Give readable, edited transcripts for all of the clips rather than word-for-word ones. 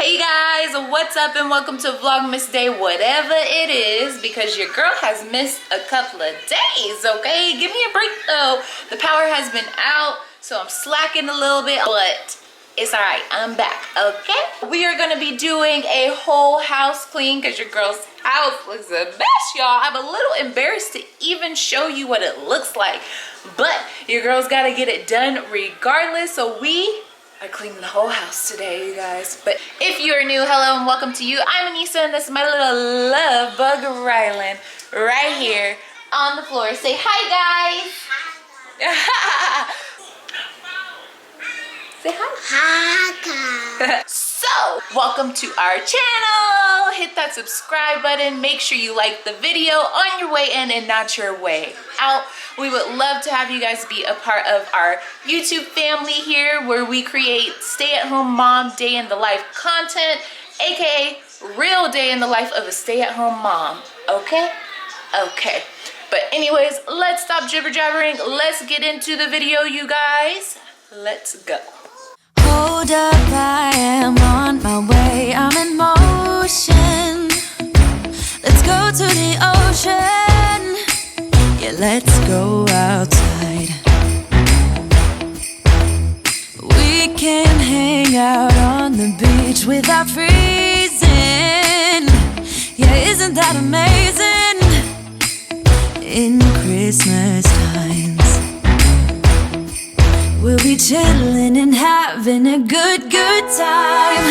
Hey guys, what's up and welcome to Vlogmas Day, whatever it is, because your girl has missed a couple of days, okay? Give me a break though. The power has been out, so I'm slacking a little bit, but it's all right, I'm back, okay? We are gonna be doing a whole house clean because your girl's house looks a mess, y'all. I'm a little embarrassed to even show you what it looks like, but your girl's gotta get it done regardless, so we are cleaning the whole house today, you guys. But if you're new, hello and welcome to you. I'm Anissa and this is my little love bug Rylan right here on the floor. Say hi, guys. Hi. Say hi. Hi, guys. So, welcome to our channel. Hit that subscribe button. Make sure you like the video on your way in and not your way out. We would love to have you guys be a part of our YouTube family here where we create stay-at-home mom day in the life content, aka real day in the life of a stay-at-home mom. Okay? Okay. But anyways, let's stop jibber-jabbering. Let's get into the video, you guys. Let's go. Hold up, I am on my way, I'm in motion. Let's go to the ocean. Yeah, let's go outside. We can hang out on the beach without freezing. Yeah, isn't that amazing? In Christmas times we'll be chillin' and having a good time.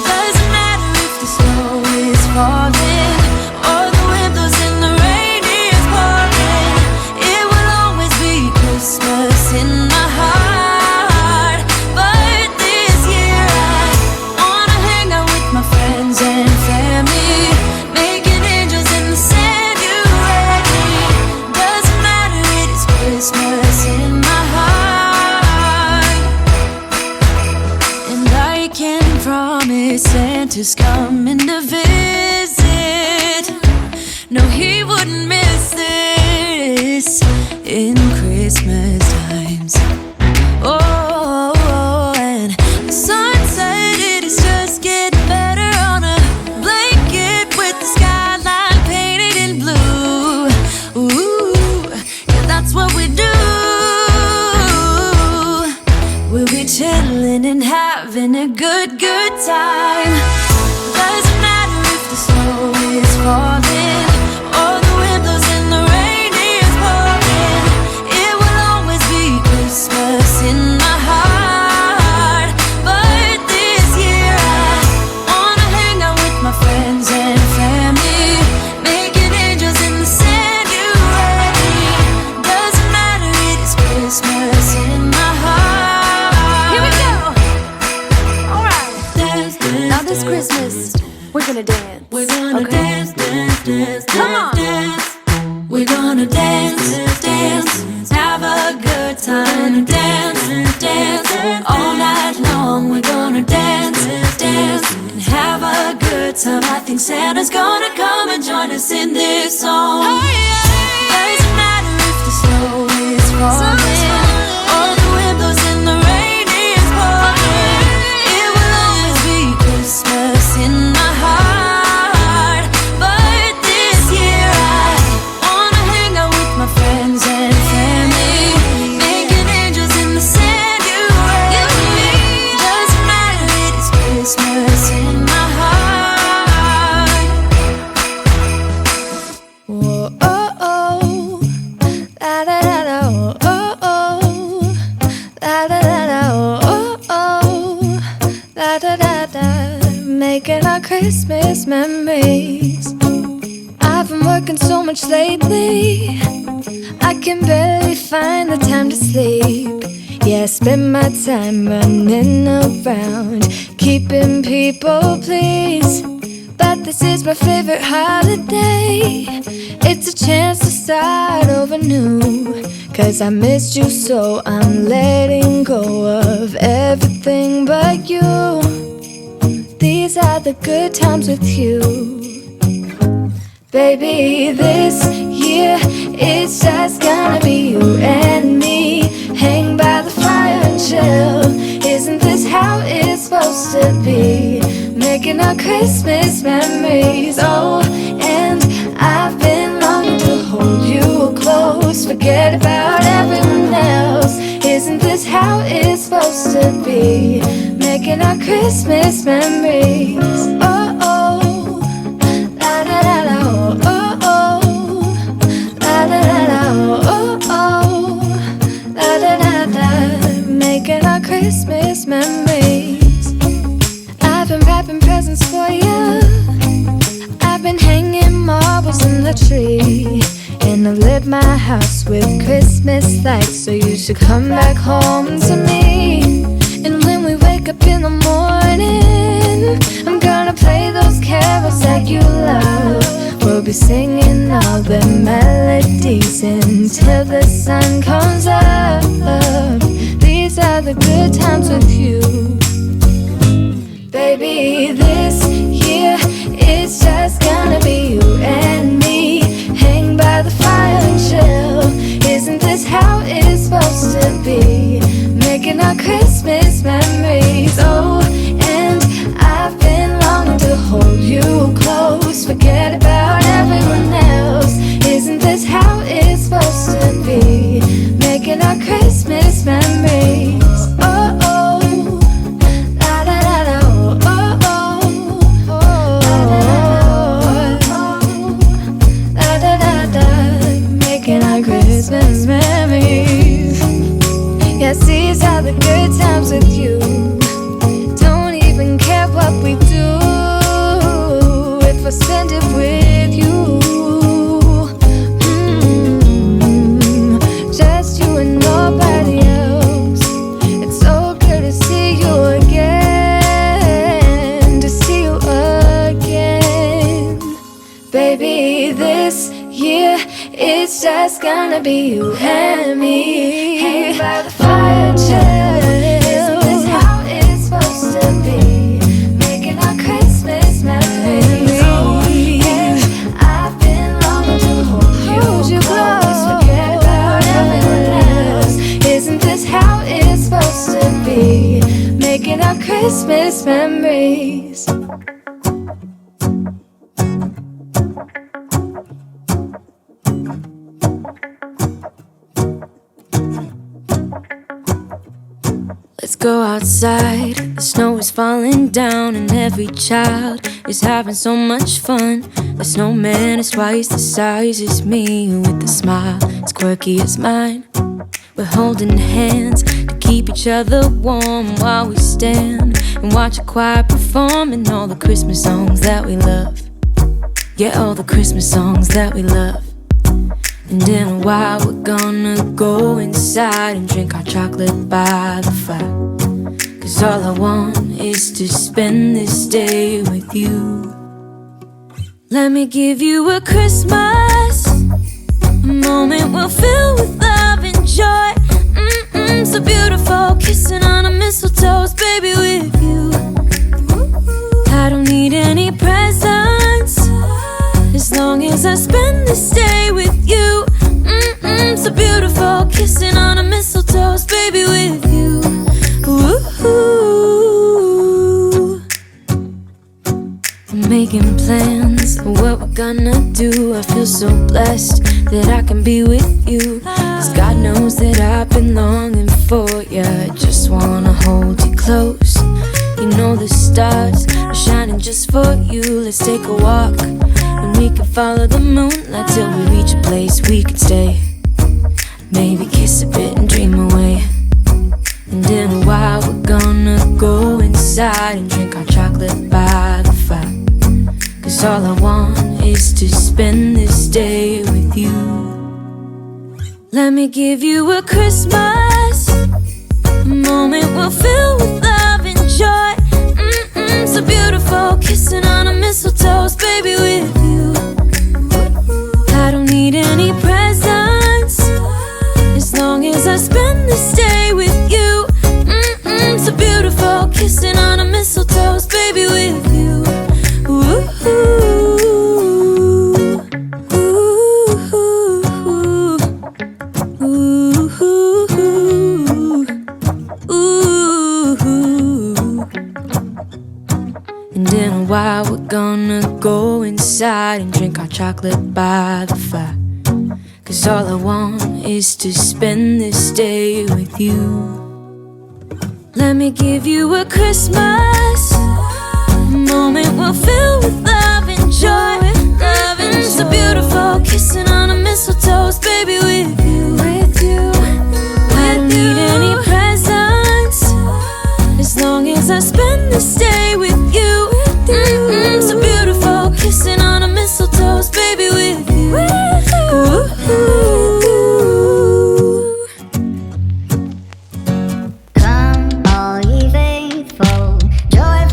Doesn't matter if the snow is falling or the wind blows and the rain is pouring. It will always be Christmas in my heart. But this year I wanna hang out with my friends and family, making angels in the sand. You ready? Doesn't matter, it is Christmas in my heart. Promise Santa's coming to visit. No, he wouldn't miss this in Christmas times. Oh, and the sun said it is just getting better on a blanket with the skyline painted in blue. Ooh, yeah, that's what we do. We'll be chillin' and having a good time. Doesn't matter if the snow is falling or the wind blows and the rain is pouring. It will always be Christmas in my heart. But this year I wanna hang out with my friends and family, making angels in the sand. You ready? Doesn't matter, it is Christmas in my heart. This Christmas, we're gonna dance. We're gonna dance, dance, dance, come on. Dance. We're gonna dance, dance, have a good time. Dance, dance, all night long. We're gonna dance, dance, and have a good time. I think Santa's gonna come and join us in this song. Doesn't matter if the snow is falling or the wind blows and the rain is pouring. It will always be Christmas in my heart. But this year I wanna hang out with my friends and family, making angels in the sand. You ready? Doesn't matter, it is Christmas in my heart. Whoa, oh, oh, la da da da, oh, oh, oh, la da da da, oh, oh, la da da da, making our Christmas memories. I've been working so much lately, I can barely find the time to sleep. Yeah, I spend my time running around, keeping people pleased. But this is my favorite holiday. It's a chance to start over new, 'cause I missed you so I'm letting go of everything but you. These are the good times with you. Baby, this year it's just gonna be you and me. Hang by the fire and chill. Isn't this how it's supposed to be? making our Christmas memories. Oh, and I've been longing to hold you close, forget about everyone else. Isn't this how it's supposed to be? Making our Christmas memories. Oh, oh, la da da da, oh, oh, la da da da, oh, oh, la da da da. Making our Christmas memories. I've been wrapping presents for you. I've been hanging marbles in the tree, and I've lit my house with Christmas lights. So you should come back home to me. And when we wake up in the morning, I'm gonna play those carols that you love. We'll be singing all the melodies until the sun comes up. These are the good times with you. Baby, this year it's just gonna be you and me. Hang by the fire and chill. Isn't this how it's supposed to be? Making our Christmas memories. Oh, and I've been longing to hold you close, forget about everyone else. Isn't this how it's supposed to be? Making our Christmas memories. Oh, oh, la da da da, oh, oh, oh, la da da da. Making our Christmas memories. Yes, these are the good times with you. Don't even care what we do if I spend it with you. Just you and nobody else. It's so good to see you again, to see you again. Baby, this year it's just gonna be you and me. Hang by the fire, chill. Isn't this how it's supposed to be? Making our Christmas memories. Oh, yeah. I've been longing to hold you close, forget about everyone else. Isn't this how it's supposed to be? Making our Christmas memories. Let's go outside, the snow is falling down, and every child is having so much fun. The snowman is twice the size as me, with a smile as quirky as mine. We're holding hands to keep each other warm while we stand and watch a choir performing all the Christmas songs that we love. Yeah, all the Christmas songs that we love. And in a while we're gonna go inside and drink our chocolate by the fire. 'Cause all I want is to spend this day with you. Let me give you a Christmas, a moment we'll fill with love and joy. So beautiful, kissing on a mistletoe, baby, with you. I don't need any presents, as long as I spend this day with you. So beautiful, kissing on a mistletoe, baby, with you. Ooh. I'm making plans for what we're gonna do. I feel so blessed that I can be with you. 'Cause God knows that I've been longing for you. I just wanna hold you close. You know the stars are shining just for you. Let's take a walk, and we can follow the moonlight till we reach a place we can stay. Maybe kiss a bit and dream away. And in a while we're gonna go inside and drink our chocolate by the fire. 'Cause all I want is to spend this day with you. Let me give you a Christmas, a moment we'll fill with love and joy. So beautiful, kissing on a mistletoe, baby, with you. I don't need any presents, as long as I spend this day with you. So beautiful, kissing on a mistletoe, baby, with you. Ooh. And in a while we're gonna go inside and drink our chocolate by the fire. 'Cause all I want is to spend this day with you. Let me give you a Christmas moment we'll fill with love and joy. Loving so beautiful, kissing on a mistletoe, baby, with you. I don't need any presents as long as I spend this day with you. So beautiful, kissing on a mistletoe, baby, with you. Come all ye faithful, joyful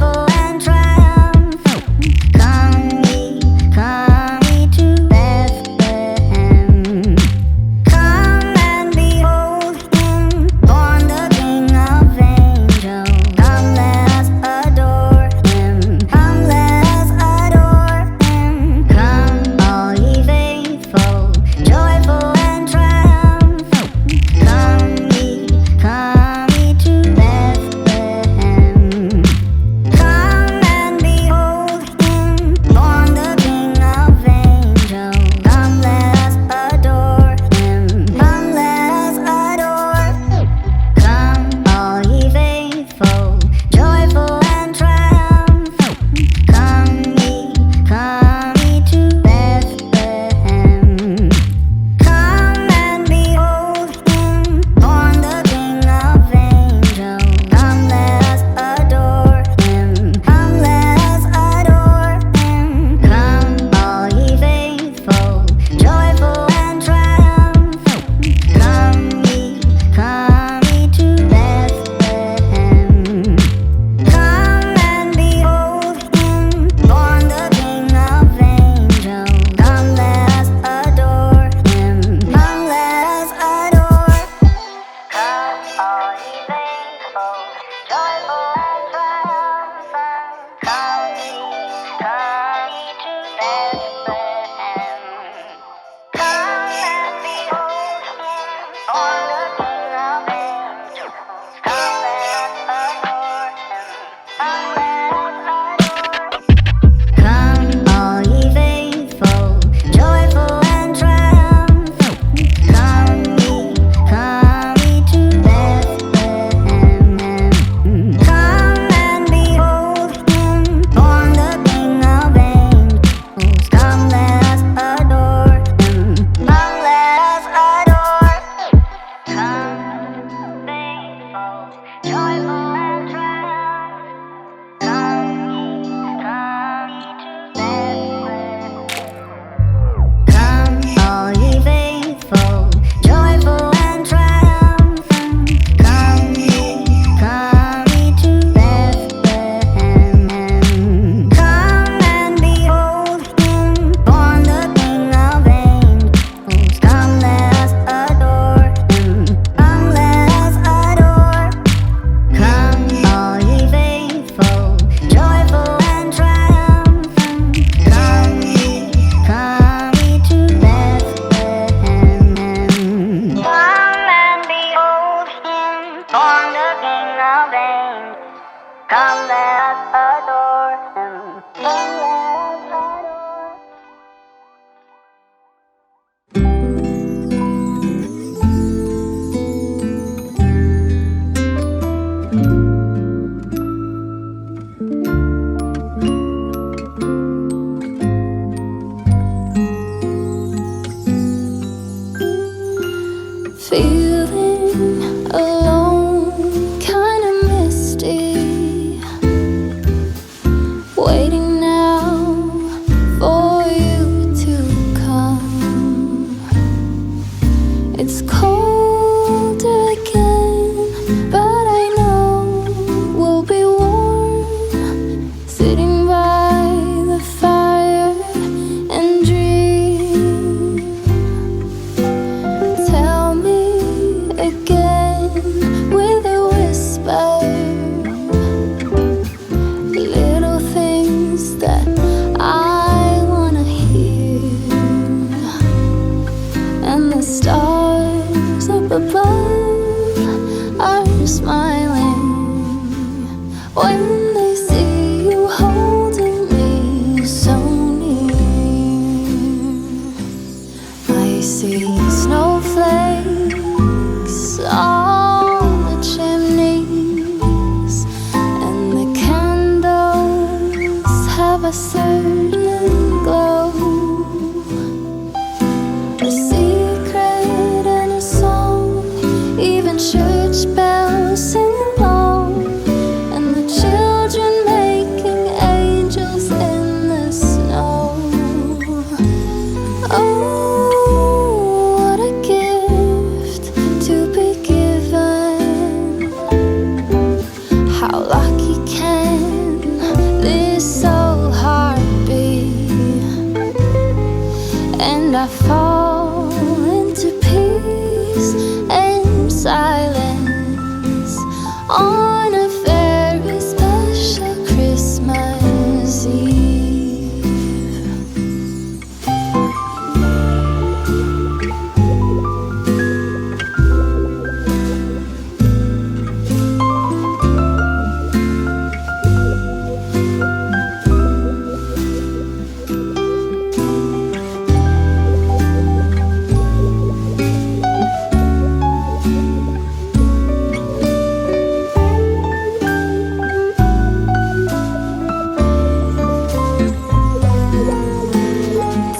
a certain glow, a secret and a song, even church bells sing along, and the children making angels in the snow. Oh, what a gift to be given. How lucky can this old heart be? And I fall into peace and silence on a very special Christmas Eve.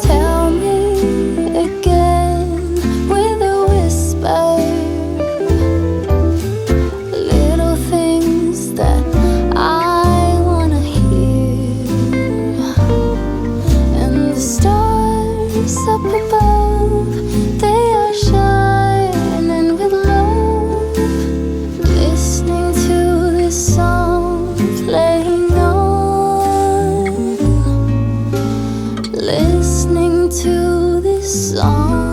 Tell me again with a whisper, little things that I wanna hear. And the stars up above, they are shining with love, listening to this song playing on, listening to this song.